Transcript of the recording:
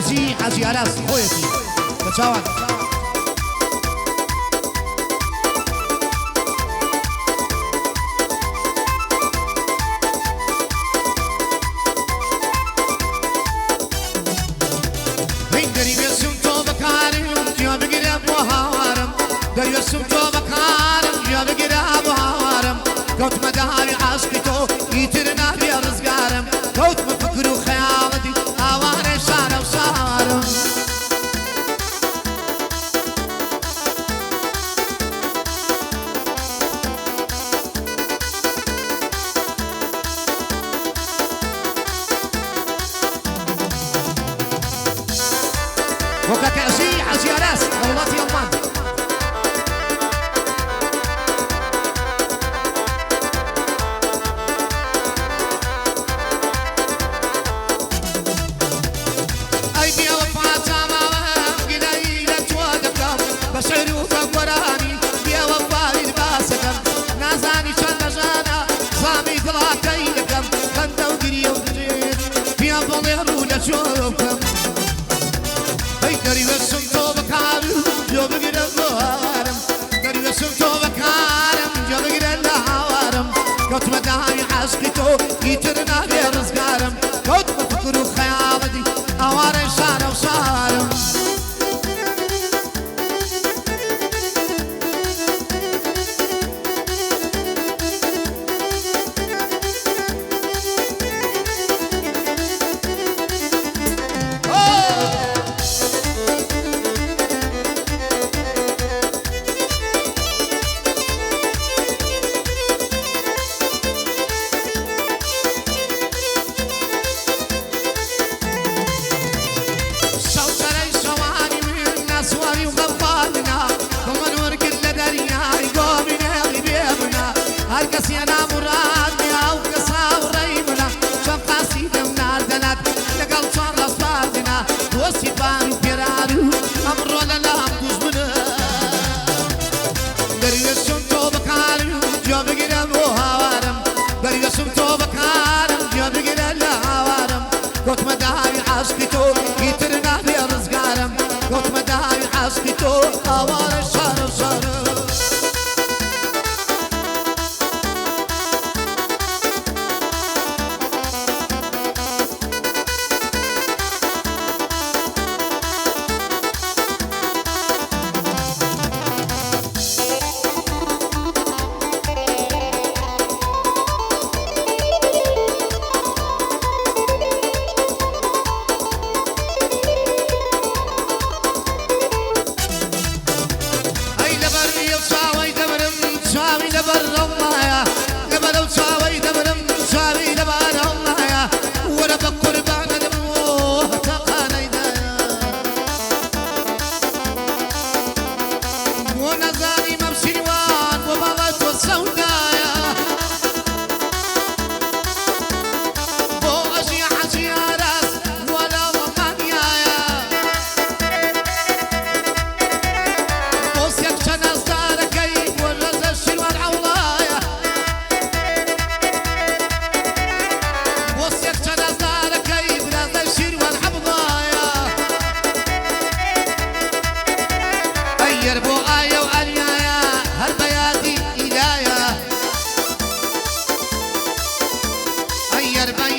كاسي حاجي عراس خويتي بتشاوان دريسم تو بكارم يا بقرا بهارم كوت مداري عشقتو يترنا بي رزقارم كوت مفكر وخيالتي اواري شارة وصارم وكا كاسي حاجي عراس غلطي يمان بشعر وكبراني يا وفاري لباسكم نازاني شنجانا صامي دلاكي لكم خندا ودري ودريت في أبوالي رولا شوفكم هاي داري وسمتو بكارم جو بقرا الظهارم داري وسمتو بكارم جو بقرا الهوارم كوت مداري عشقتو يترنا بي رزقارم كوت مفكر وخيالتي اواري شارة وصارم هرقص يا مرادي او قصا وريمنا شفقا سيدمنا دلات لقل صار اصفادنا وصفان وبيرارو امرو لنا بوزمنا دريسم تو بكارم جو بقرا بوهوارم دريسم تو بكارم جو بقرا الهوارم قوت مداري عشقتو يترنا بي رزقارم قوت مداري عشقتو اوار شارو شارو يربو آية وأليايا هالبيادي إلايا أي يربي